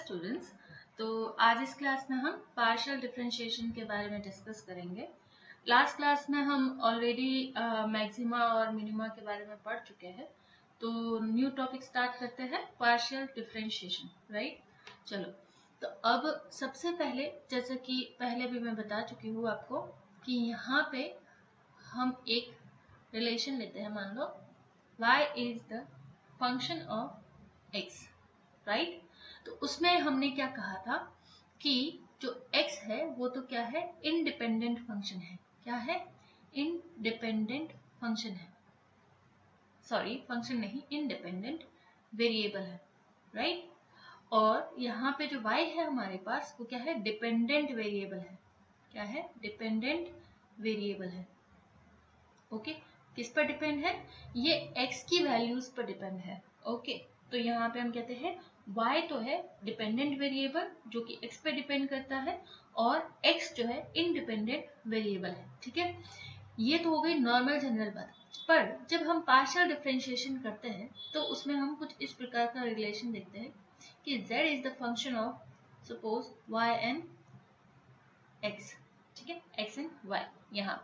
Students, तो आज इस क्लास में हम पार्शियल डिफरेंशिएशन के बारे में डिस्कस करेंगे। लास्ट क्लास में हम ऑलरेडी मैक्सिमा और मिनिमा के बारे में पढ़ चुके हैं, तो न्यू टॉपिक स्टार्ट करते हैं, पार्शियल डिफरेंशिएशन, राइट। चलो, तो अब सबसे पहले, जैसे कि पहले भी मैं बता चुकी हूँ आपको कि यहाँ पे हम एक रिलेशन लेते हैं। मान लो y is the function of x, right. तो उसमें हमने क्या कहा था कि जो x है वो तो क्या है, इंडिपेंडेंट फंक्शन है। क्या है? इंडिपेंडेंट फंक्शन है, सॉरी फंक्शन नहीं, इंडिपेंडेंट वेरिएबल है, राइट। और यहाँ पे जो y है हमारे पास वो क्या है, डिपेंडेंट वेरिएबल है। क्या है? डिपेंडेंट वेरिएबल है। ओके, किस पर डिपेंड है? ये x की वैल्यूज पर डिपेंड है। ओके, तो यहाँ पे हम कहते हैं y तो है डिपेंडेंट वेरिएबल जो कि x पे डिपेंड करता है, और x जो है इंडिपेंडेंट वेरिएबल है। ठीक है, ये तो हो गई नॉर्मल जनरल बात। पर जब हम पार्शियल डिफरेंशिएशन करते हैं तो उसमें हम कुछ इस प्रकार का रिलेशन देखते हैं कि z is the function of suppose y and x। ठीक है, x एंड y। यहाँ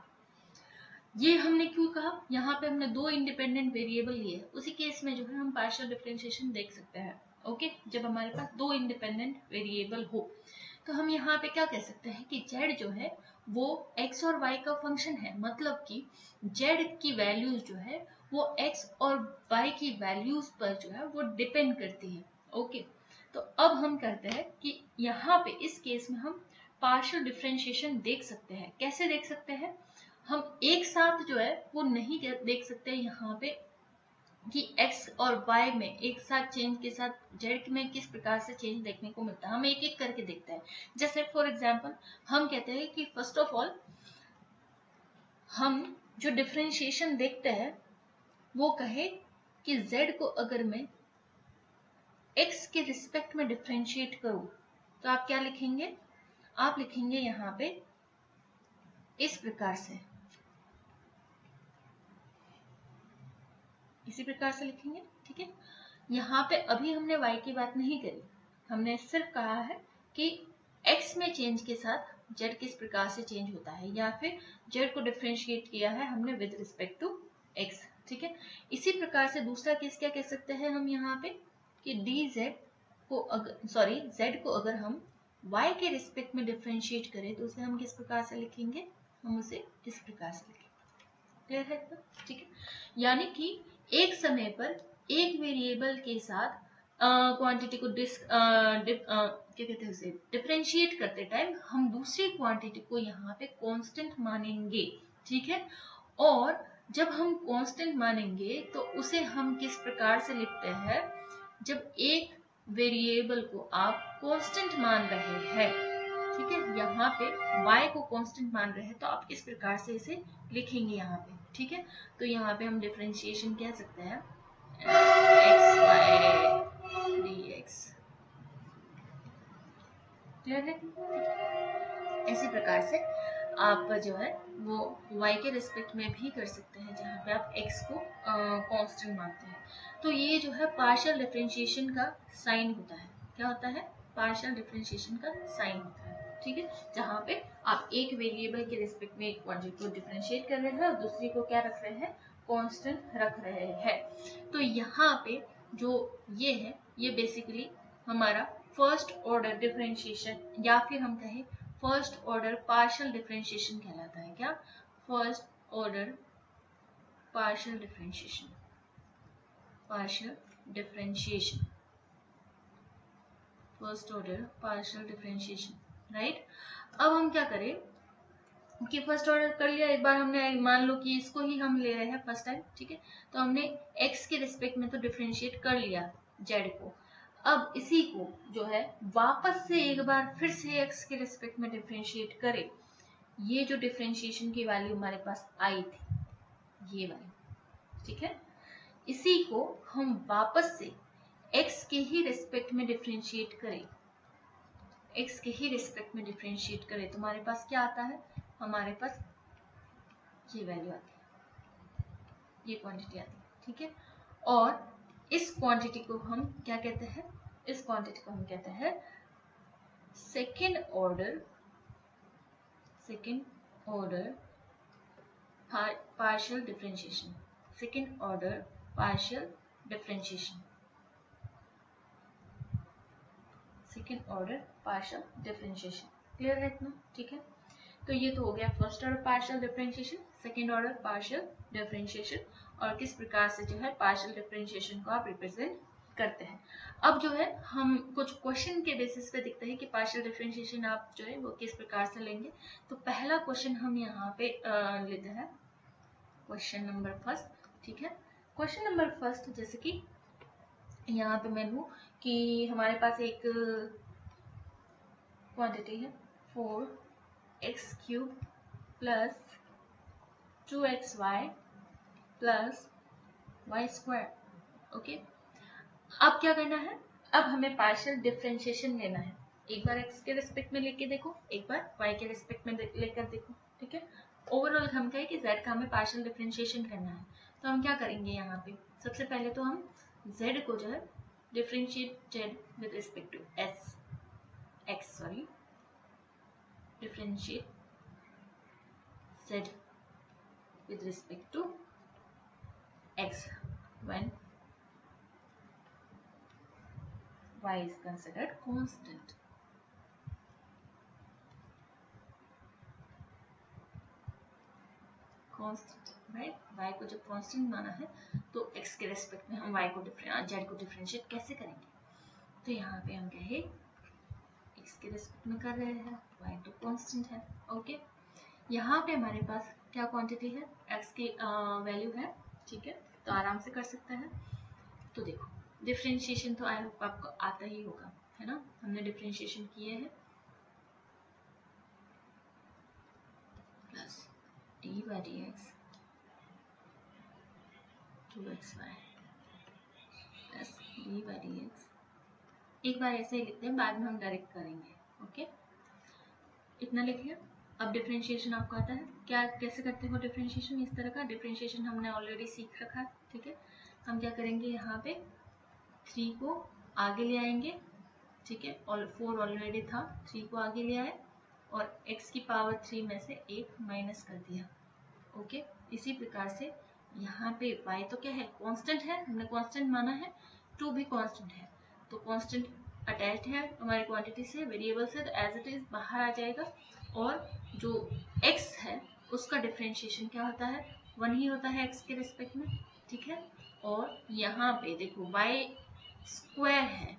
ये हमने क्यों कहा, यहाँ पे हमने दो इंडिपेंडेंट वेरिएबल लिए, उसी केस में जो है हम पार्शियल डिफरेंशिएशन देख सकते हैं। ओके, जब हमारे पास दो इंडिपेंडेंट वेरिएबल हो तो हम यहाँ पे क्या कह सकते हैं कि z जो है वो x और y का फंक्शन है, मतलब कि z की वैल्यूज जो है वो x और y की वैल्यूज पर जो है वो डिपेंड करती है। ओके, तो अब हम कहते हैं कि यहाँ पे इस केस में हम पार्शियल डिफरेंशिएशन देख सकते हैं। कैसे देख सकते हैं? हम एक साथ जो है वो नहीं देख सकते यहाँ पे कि x और y में एक साथ चेंज के साथ z में किस प्रकार से चेंज देखने को मिलता है। हम एक एक करके देखते हैं। जैसे फॉर एग्जांपल हम कहते हैं कि फर्स्ट ऑफ ऑल हम जो डिफरेंशिएशन देखते हैं वो कहे कि z को अगर मैं x के रिस्पेक्ट में डिफरेंशिएट करूं तो आप क्या लिखेंगे? आप लिखेंगे यहाँ पे इस प्रकार से, इसी प्रकार से लिखेंगे। ठीक है, यहाँ पे अभी हमने y की बात नहीं करी, हमने सिर्फ कहा है कि x में चेंज के साथ z किस प्रकार से चेंज होता है, या फिर z को डिफरेंशिएट किया है हमने विद रिस्पेक्ट टू x। ठीक है, इसी प्रकार से दूसरा केस क्या कह सकते हैं हम यहाँ पे कि dz को अगर z को अगर हम y के रिस्पेक्ट में डिफरेंशिएट करें तो उसे हम किस प्रकार से लिखेंगे? हम उसे इस प्रकार से लिखेंगे। क्लियर है? ठीक है, यानी कि एक समय पर एक वेरिएबल के साथ क्वांटिटी को क्या कहते हैं उसे, डिफरेंशिएट करते टाइम हम दूसरी क्वांटिटी को यहाँ पे कांस्टेंट मानेंगे। ठीक है, और जब हम कांस्टेंट मानेंगे तो उसे हम किस प्रकार से लिखते हैं? जब एक वेरिएबल को आप कांस्टेंट मान रहे हैं, ठीक है, यहाँ पे y को कांस्टेंट मान रहे हैं तो आप इस प्रकार से इसे लिखेंगे यहाँ पे। ठीक है, तो यहाँ पे हम डिफरेंशिएशन कह सकते हैं x y dx। क्लियर है? इसी प्रकार से आप जो है वो y के रिस्पेक्ट में भी कर सकते हैं, जहाँ पे आप x को कांस्टेंट मानते हैं। तो ये जो है पार्शियल डिफरेंशिएशन का साइन होता है। क्या होता है? पार्शियल डिफरेंशिएशन का साइन होता है। ठीक है, जहाँ पे आप एक वेरिएबल के रिस्पेक्ट में एक क्वांटिटी को डिफरेंशिएट कर रहे हैं और दूसरी को क्या रख रहे हैं? कांस्टेंट रख रहे हैं। तो यहाँ पे जो ये है ये बेसिकली हमारा फर्स्ट ऑर्डर डिफरेंशिएशन, या फिर हम कहें फर्स्ट ऑर्डर पार्शियल डिफरेंशिएशन कहलाता है। क्या? First order partial differentiation, partial differentiation, first order partial differentiation, right. अब हम क्या करें कि फर्स्ट ऑर्डर कर लिया एक बार हमने, मान लो कि इसको ही हम ले रहे हैं फर्स्ट टाइम। ठीक है, तो हमने x के रिस्पेक्ट में तो डिफरेंशिएट कर लिया z को। अब इसी को जो है वापस से एक बार फिर से x के रिस्पेक्ट में डिफरेंशिएट करें। ये जो डिफरेंशिएशन की वैल्यू हमारे पास आई थी, ये वाली, ठीक है, इसी को हम वापस से x के ही रिस्पेक्ट में डिफरेंशिएट करें, x के ही रिस्पेक्ट में डिफरेंशिएट करें तो हमारे पास क्या आता है? हमारे पास ये वैल्यू आती है, ये क्वांटिटी आती है। ठीक है, और इस क्वांटिटी को हम क्या कहते हैं? इस क्वांटिटी को हम कहते हैं second order partial differentiation. Second order partial differentiation. Second order partial differentiation. Clear है इतना? ठीक है, तो ये तो हो गया first order partial differentiation, second order partial differentiation, और किस प्रकार से जो है पार्शियल डिफरेंशिएशन को आप रिप्रेजेंट करते हैं। अब जो है हम कुछ क्वेश्चन के बेसिस पे दिखते हैं कि पार्शियल डिफरेंशिएशन आप जो है वो किस प्रकार से लेंगे। तो पहला क्वेश्चन हम यहाँ पे लेते हैं, क्वेश्चन नंबर फर्स्ट। ठीक है, क्वेश्चन नंबर फर्स्ट जैसे कि यहाँ पे मैं लूँ कि हमारे पास एक क्वांटिटी है 4x³ plus 2xy plus y²। Okay, अब क्या करना है, अब हमें पार्शियल डिफरेंशिएशन लेना है। एक बार x के रिस्पेक्ट में लेके देखो, एक बार y के रिस्पेक्ट में लेकर देखो। ठीक है, ओवरऑल हम कहें कि z का हमें पार्शियल डिफरेंशिएशन करना है। तो हम क्या करेंगे, यहाँ पे सबसे पहले तो हम z को जो है differentiate with respect to differentiate z with respect to x when y is considered constant. Right, y को जब कांस्टेंट माना है तो x के रेस्पेक्ट में हम y को z को डिफरेंशिएट कैसे करेंगे। तो यहाँ पे हम कहे x के रेस्पेक्ट में कर रहे हैं, y तो कांस्टेंट है। ओके, यहाँ पे हमारे पास क्या क्वांटिटी है, x की वैल्यू है। ठीक है, तो आराम से कर सकता है। तो देखो डिफरेंशिएशन तो आई होप आपको आता ही होगा, है ना, हमने डिफरेंशिएशन किए हैं। Plus d/dx 2xy plus d/dx, एक बार ऐसे ही लिखते हैं, बाद में हम डायरेक्ट करेंगे। ओके, इतना लिख लिया। अब डिफरेंशिएशन आपको आता है, क्या कैसे करते हो डिफरेंशिएशन, इस तरह का डिफरेंशिएशन हमने ऑलरेडी सीख रखा है। ठीक है, हम क्या करेंगे, यहाँ पे 3 को आगे ले आएंगे। ठीक है, और 4 ऑलरेडी था, 3 को आगे ले आए और x की पावर 3 में से 1 माइनस कर दिया। ओके, इसी प्रकार से यहाँ पे y तो क्या है, कांस्टेंट है, हमने कांस्टेंट माना है, 2 भी कांस्टेंट है, तो कांस्टेंट अटैच्ड है हमारी क्वांटिटी से, वेरिएबल से, तो एज इट इज बाहर आ जाएगा। और जो x है उसका डिफरेंशिएशन क्या होता है, 1 ही होता है x के रिस्पेक्ट में। ठीक है, और यहाँ पे देखो y² है,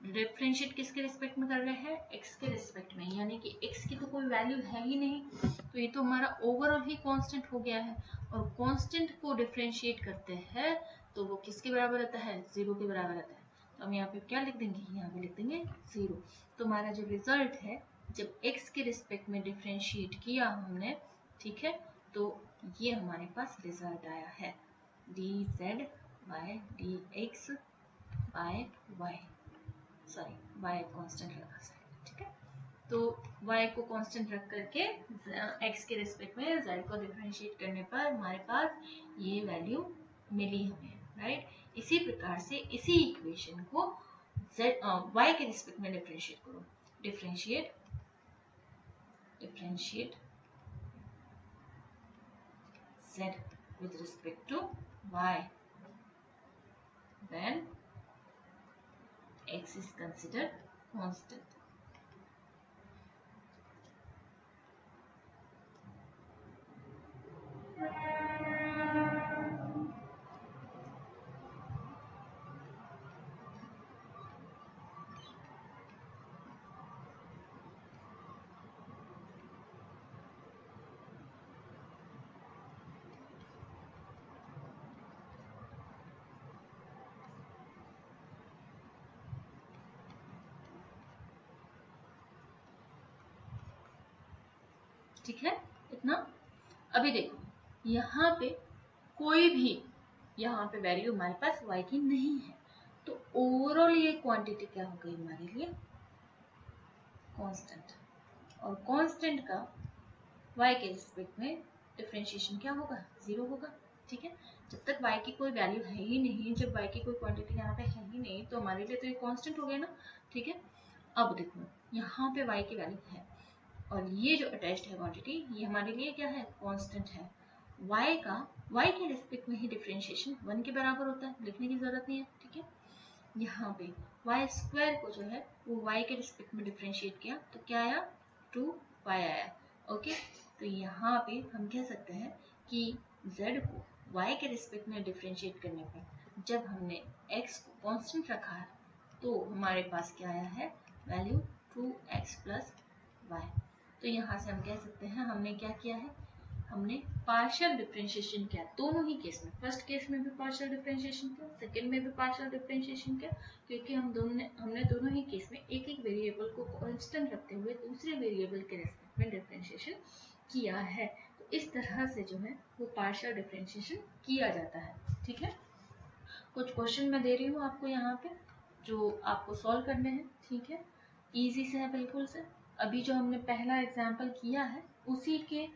डिफरेंशिएट किसके रिस्पेक्ट में कर रहे हैं, x के रिस्पेक्ट में, यानी कि x की तो कोई वैल्यू है ही नहीं, तो ये तो हमारा ओवरऑल ही कांस्टेंट हो गया है। और कांस्टेंट को डिफरेंशिएट करते हैं तो वो किसके बराबर रहता है, 0 के बराबर रहता है। तो हम यहाँ पे क्या लिख देंगे, यहाँ पे लिख देंगे 0। तो हमारा जो रिजल्ट है, जब x के रिस्पेक्ट में डिफरेंशिएट किया हमने, ठीक है, तो ये हमारे पास रिजल्ट आया है dz/dx by y, sorry y constant रखा है। ठीक है, तो y को कांस्टेंट रख करके x के रिस्पेक्ट में z को डिफरेंशिएट करने पर हमारे पास ये वैल्यू मिली हमें। राइट, इसी प्रकार से इसी इक्वेशन को y के रिस्पेक्ट में डिफरेंशिएट करो, differentiate z with respect to y when x is considered constant. ठीक है, इतना। अभी देखो यहाँ पे कोई भी यहाँ पे वैल्यू हमारे पास y की नहीं है, तो ओवरऑल ये क्वांटिटी क्या हो गई हमारे लिए, कांस्टेंट। और कांस्टेंट का y के रिस्पेक्ट में डिफरेंशिएशन क्या होगा, 0 होगा। ठीक है, जब तक y की कोई वैल्यू है ही नहीं, जब y की कोई क्वांटिटी यहाँ पे है ही नहीं, तो हमारे लिए तो ये कांस्टेंट हो गया ना, ठीक है। अब देखो यहाँ पे y की वैल्यू है और ये जो अटैच्ड है क्वांटिटी, ये हमारे लिए क्या है, कांस्टेंट है। y के रिस्पेक्ट में ही डिफरेंशिएशन 1 के बराबर होता है, लिखने की जरूरत नहीं है, ठीक है। यहाँ पे y स्क्वायर को जो है वो y के रिस्पेक्ट में डिफरेंशिएट किया तो क्या आया, 2y आया, ओके। तो यहाँ पे हम कह सकते हैं कि z को y के रिस्पेक्ट में डिफरेंशिएट करने पर जब हमने x को कांस्टेंट रखा है तो हमारे पास क्या आया है, वैल्यू 2x प्लस y। तो यहाँ से हम कह सकते हैं हमने क्या किया है, हमने पार्शियल डिफरेंशिएशन किया दोनों ही केस में। फर्स्ट केस में भी पार्शियल डिफरेंशिएशन किया, सेकंड में भी पार्शियल डिफरेंशिएशन किया, क्योंकि हमने दोनों ही केस में एक एक वेरिएबल को कांस्टेंट रखते हुए दूसरे वेरिएबल के रेस्पेक्ट में डिफरेंशिएशन किया है। तो इस तरह से जो है वो पार्शियल डिफरेंशिएशन किया जाता है, ठीक है। कुछ क्वेश्चन मैं दे रही हूँ आपको यहाँ पे जो आपको सॉल्व करने हैं, ठीक है। इजी से है बिल्कुल से, अभी जो हमने पहला एग्जाम्पल किया है उसी के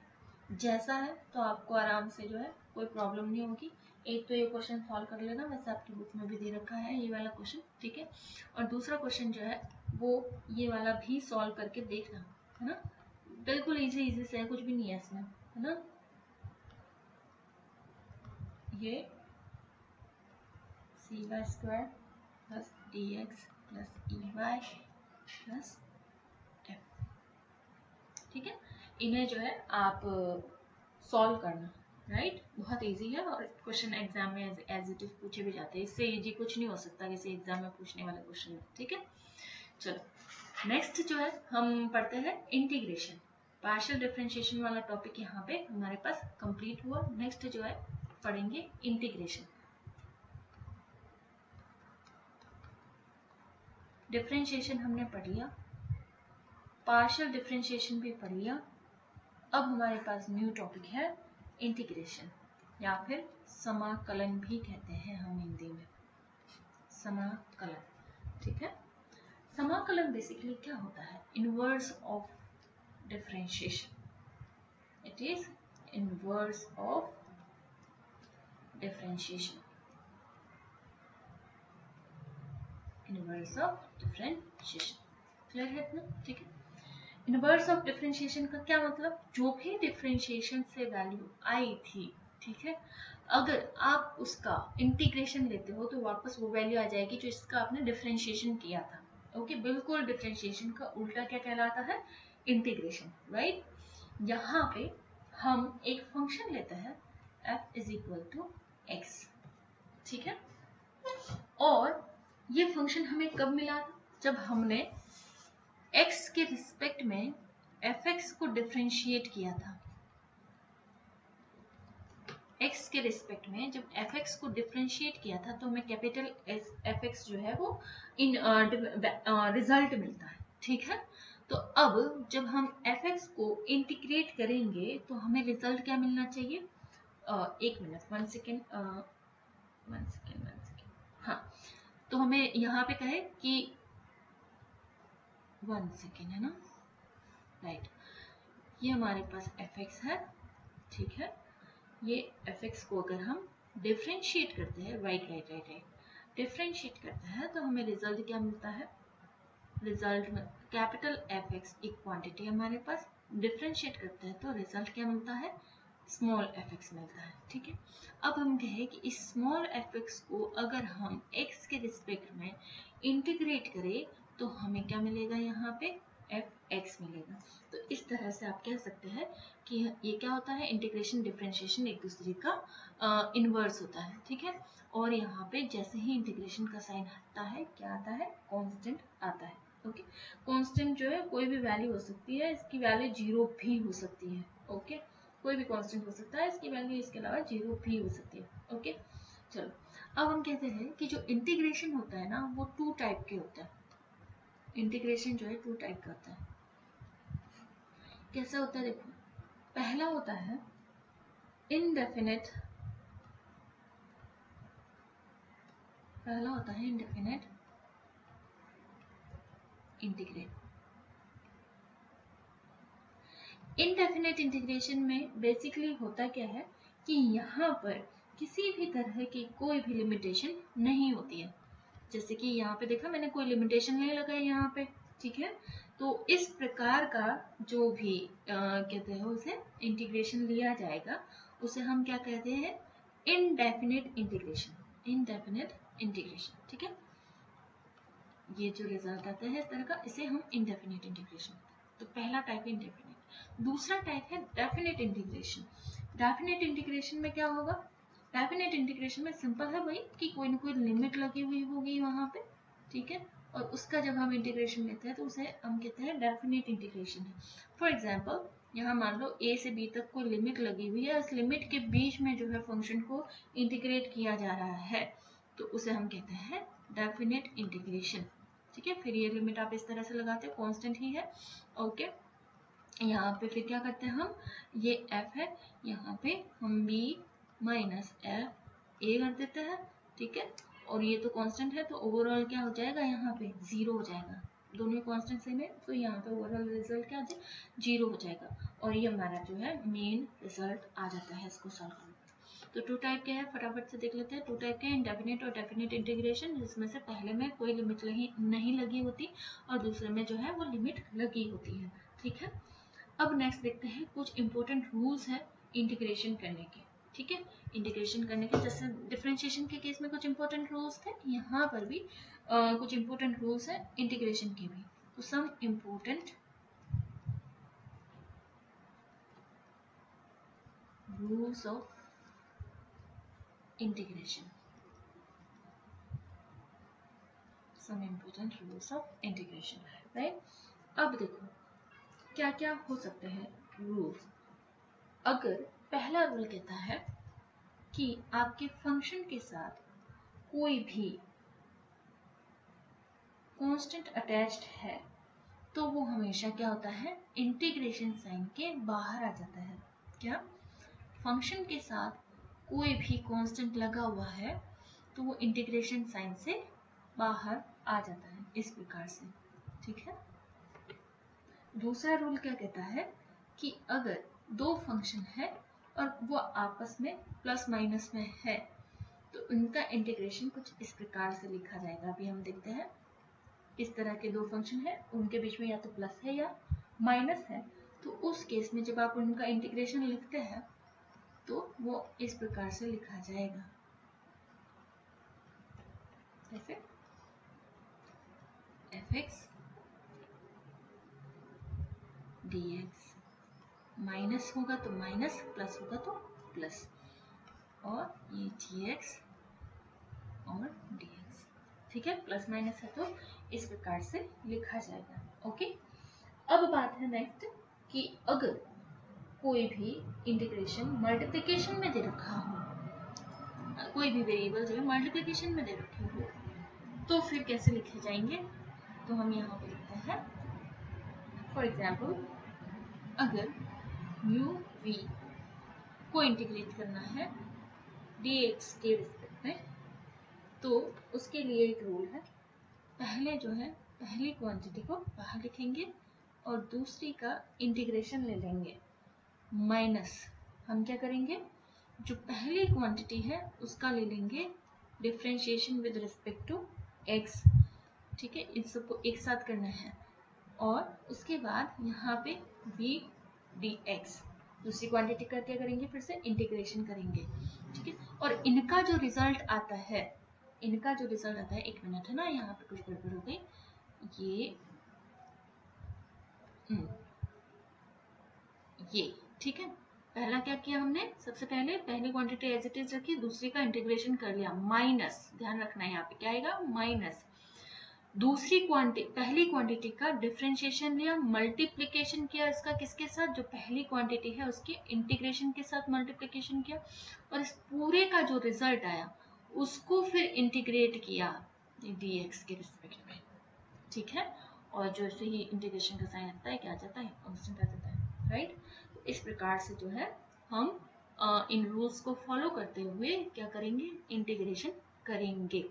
जैसा है, तो आपको आराम से जो है कोई प्रॉब्लम नहीं होगी। एक तो ये क्वेश्चन सॉल्व कर लेना, वैसे आपकी बुक में भी दे रखा है ये वाला क्वेश्चन, ठीक है। और दूसरा क्वेश्चन जो है वो ये वाला भी सॉल्व करके देखना, है ना। बिल्कुल इजी से है, कुछ भी नहीं है इसमें, है ना। ये cy square plus dx plus ey plus f, ठीक है। इन्हें जो है आप सॉल्व करना, राइट। बहुत इजी है और क्वेश्चन एग्जाम में एज इट इज पूछे भी जाते हैं, इससे इजी कुछ नहीं हो सकता किसी एग्जाम में पूछने वाले क्वेश्चन, ठीक है। चलो नेक्स्ट जो है हम पढ़ते हैं इंटीग्रेशन। पार्शियल डिफरेंशिएशन वाला टॉपिक यहाँ पे हमारे पास कंप्लीट हुआ। नेक्स्ट जो है पढ़ेंगे इंटीग्रेशन। डिफरेंशिएशन हमने पढ़ लिया, पार्शियल डिफरेंशिएशन भी पढ़ लिया। अब हमारे पास न्यू टॉपिक है इंटीग्रेशन, या फिर समाकलन भी कहते हैं हम हिंदी में, समाकलन, ठीक है। समाकलन बेसिकली क्या होता है, inverse of differentiation, it is inverse of differentiation, inverse of differentiation, clear है इतना, ठीक है। इनवर्स ऑफ डिफरेंशिएशन का क्या मतलब, जो भी डिफरेंशिएशन से वैल्यू आई थी, ठीक है, अगर आप उसका इंटीग्रेशन लेते हो तो वापस वो वैल्यू आ जाएगी जो इसका आपने डिफरेंशिएशन किया था, ओके। बिल्कुल डिफरेंशिएशन का उल्टा क्या कहलाता है, इंटीग्रेशन, राइट। यहाँ पे हम एक फंक्शन लेते हैं f is equal to x, ठीक है। और ये फंक्शन हमें कब मिला, जब हमने x के रिस्पेक्ट में fx को डिफरेंशिएट किया था। x के रिस्पेक्ट में जब fx को डिफरेंशिएट किया था तो हमें कैपिटल fx जो है वो इन रिजल्ट मिलता है, ठीक है। तो अब जब हम fx को इंटीग्रेट करेंगे तो हमें रिजल्ट क्या मिलना चाहिए, एक मिनट, वन सेकेंड, हाँ। तो हमें यहाँ पे कहे कि 1 सेकेंड, है ना, राइट। ये हमारे पास fx है, ठीक है। ये fx को अगर हम डिफरेंशिएट करते हैं, राइट डिफरेंशिएट करते हैं तो हमें रिजल्ट क्या मिलता है, रिजल्ट में कैपिटल fx एक क्वांटिटी हमारे पास, डिफरेंशिएट करते हैं तो रिजल्ट क्या मिलता है, स्मॉल fx मिलता है, ठीक है। अब हम कहें कि इस स्मॉल fx को अगर हम x के रिस्पेक्ट में इंटीग्रेट करें तो हमें क्या मिलेगा, यहाँ पे fx मिलेगा। तो इस तरह से आप कह सकते हैं कि ये क्या होता है, इंटीग्रेशन डिफरेंशिएशन एक दूसरे का इनवर्स होता है, ठीक है। और यहाँ पे जैसे ही इंटीग्रेशन का साइन हटता है क्या आता है, कांस्टेंट आता है, ओके। कांस्टेंट जो है कोई भी वैल्यू हो सकती है, इसकी वैल्यू 0 भी हो सकती है, ओके। कोई भी कांस्टेंट हो सकता है, इसकी वैल्यू इसके अलावा 0 भी हो सकती है, ओके। चलो अब हम कहते हैं कि जो इंटीग्रेशन होता है ना वो 2 टाइप के होता है। इंटीग्रेशन जो है 2 टाइप का होता है। कैसा होता है, देखो, पहला होता है इनडेफिनेट, इंटीग्रेट। इनडेफिनेट इंटीग्रेशन में बेसिकली होता क्या है कि यहाँ पर किसी भी तरह की कोई भी लिमिटेशन नहीं होती है। जैसे कि यहाँ पे देखा मैंने, कोई लिमिटेशन नहीं लगाई यहाँ पे, ठीक है। तो इस प्रकार का जो भी कहते हैं उसे इंटीग्रेशन लिया जाएगा, उसे हम क्या कहते हैं, इनडेफिनिट इंटीग्रेशन। इनडेफिनिट इंटीग्रेशन, ठीक है। ये जो रिजल्ट आता है इस तरह का, इसे हम इनडेफिनिट इंटीग्रेशन। तो पहला टाइप है इनडेफिनिट। दूसरा टाइप है डेफिनिट इंटीग्रेशन। डेफिनिट इंटीग्रेशन में क्या होगा, डेफिनिट इंटीग्रेशन में सिंपल है वही कि कोई ना कोई लिमिट लगी हुई होगी वहां पे, ठीक है, और उसका जब हम इंटीग्रेशन लेते हैं तो उसे हम कहते हैं डेफिनिट इंटीग्रेशन है। फॉर एग्जांपल यहाँ मान लो a से b तक कोई लिमिट लगी हुई है, उस लिमिट के बीच में जो है फंक्शन को इंटीग्रेट किया जा रहा है, तो उसे हम कहते हैं डेफिनिट इंटीग्रेशन, ठीक है। फिर ये लिमिट आप इस तरह से लगाते हो, कांस्टेंट ही है, ओके। यहाँ पे फिर क्या करते हैं हम, ये f है, यहाँ पे हम b माइनस एफ ए कर देते हैं, ठीक है। और ये तो कांस्टेंट है, तो ओवरऑल क्या हो जाएगा, यहाँ पे 0 हो जाएगा, दोनों कांस्टेंट सेम है, तो यहाँ पे ओवरऑल रिजल्ट क्या हो जाएगा, 0 हो जाएगा। और ये हमारा जो है मेन रिजल्ट आ जाता है इसको सॉल्व करने। तो टू टाइप क्या है, फटाफट से देख लेते हैं। टू टाइप के इंडेफिनिट और डेफिनिट इंटीग्रेशन, जिसमें से पहले में कोई लिमिट नहीं लगी होती और दूसरे में जो है वो लिमिट लगी होती है, ठीक है। अब नेक्स्ट देखते हैं, कुछ इंपॉर्टेंट रूल्स है इंटीग्रेशन करने के, ठीक है। इंटीग्रेशन करने के जैसे डिफरेंशिएशन के केस में कुछ इंपॉर्टेंट रूल्स थे, यहाँ पर भी कुछ इंपॉर्टेंट रूल्स है इंटीग्रेशन के भी। तो some important rules of integration, some important rules of integration, right. अब देखो क्या क्या हो सकते हैं रूल्स। अगर पहला रूल कहता है कि आपके फंक्शन के साथ कोई भी कांस्टेंट अटैच्ड है, तो वो हमेशा क्या होता है, इंटीग्रेशन साइन के बाहर आ जाता है। क्या, फंक्शन के साथ कोई भी कांस्टेंट लगा हुआ है तो वो इंटीग्रेशन साइन से बाहर आ जाता है, इस प्रकार से, ठीक है। दूसरा रूल क्या कहता है कि अगर दो फंक्शन है और वो आपस में प्लस माइनस में है, तो उनका इंटीग्रेशन कुछ इस प्रकार से लिखा जाएगा। अभी हम देखते हैं, इस तरह के दो फंक्शन है, उनके बीच में या तो प्लस है या माइनस है, तो उस केस में जब आप उनका इंटीग्रेशन लिखते हैं तो वो इस प्रकार से लिखा जाएगा, जैसे fx dx, माइनस होगा तो माइनस, प्लस होगा तो प्लस, और ये gx और dx, ठीक है। प्लस माइनस है तो इस प्रकार से लिखा जाएगा, ओके। अब बात है नेक्स्ट कि अगर कोई भी इंटीग्रेशन मल्टीप्लिकेशन में दे रखा हो, कोई भी वेरिएबल जो है मल्टीप्लिकेशन में दे रखे हो, तो फिर कैसे लिखे जाएंगे। तो हम यहाँ पे लिखते हैं, फॉर एग्जाम्पल अगर म्यू वी को इंटीग्रेट करना है dx के रिस्पेक्ट में, तो उसके लिए एक रूल है, पहले जो है पहली क्वांटिटी को बाहर लिखेंगे और दूसरी का इंटीग्रेशन ले लेंगे, माइनस हम क्या करेंगे, जो पहली क्वांटिटी है उसका ले लेंगे differentiation with respect to x, ठीक है। इन सबको एक साथ करना है और उसके बाद यहाँ पे v dx, दूसरी क्वांटिटी का क्या करेंगे, फिर से इंटीग्रेशन करेंगे, ठीक है। और इनका जो रिजल्ट आता है, एक मिनट है ना, यहाँ पे कुछ गड़बड़ हो गई, ये ठीक है। पहला क्या किया हमने, सबसे पहले पहली क्वांटिटी एज इट इज रखी, दूसरी का इंटीग्रेशन कर लिया, माइनस, ध्यान रखना है यहाँ पे क्या आएगा, माइनस। दूसरी क्वांटिटी, पहली क्वांटिटी का डिफरेंशिएशन लिया, मल्टीप्लिकेशन किया इसका किसके साथ, जो पहली क्वांटिटी है उसके इंटीग्रेशन के साथ मल्टीप्लिकेशन किया, और इस पूरे का जो रिजल्ट आया उसको फिर इंटीग्रेट किया dx के रिस्पेक्ट में, ठीक है। और जो से ही इंटीग्रेशन का साइन आता है क्या आ जाता है, कांस्टेंट आ जाता है, राइट। इस प्रकार से जो है हम इन रूल्स को फॉलो करते हुए क्या करेंगे, इंटीग्रेशन करेंगे।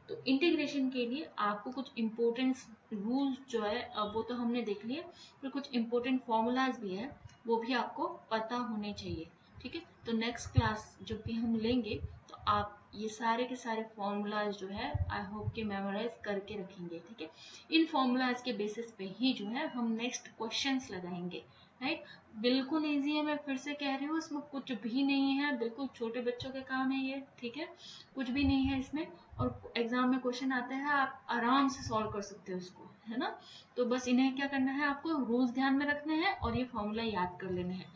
तो इंटीग्रेशन के लिए आपको कुछ इंपॉर्टेंट रूल्स जो है वो तो हमने देख लिए, फिर कुछ इंपॉर्टेंट फॉर्मूलाज भी है, वो भी आपको पता होने चाहिए, ठीक है। तो नेक्स्ट क्लास जब भी हम लेंगे आप ये सारे के सारे फॉर्मूलाज जो है आई होप कि मेमोराइज करके रखेंगे, ठीक है। इन फॉर्मूलाज के बेसिस पे ही जो है हम नेक्स्ट क्वेश्चंस लगाएंगे, राइट। बिल्कुल इजी है, मैं फिर से कह रही हूँ, इसमें कुछ भी नहीं है, बिल्कुल छोटे बच्चों के काम है ये, ठीक है, कुछ भी नहीं है इसमें। और एग्जाम में क्वेश्चन आते हैं, आप आराम से सॉल्व कर सकते हो उसको, है ना। तो बस इन्हें क्या करना है, आपको रूल्स ध्यान में रखने हैं और ये फॉर्मूला याद कर लेने हैं,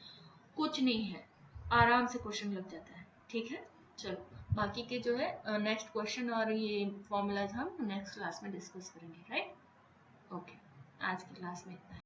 कुछ नहीं है, आराम से क्वेश्चन लग जाता है, ठीक है। चलो बाकी के जो है नेक्स्ट क्वेश्चन और ये फॉर्मूलाज हम नेक्स्ट क्लास में डिस्कस करेंगे, राइट। ओके, आज की क्लास में इतना।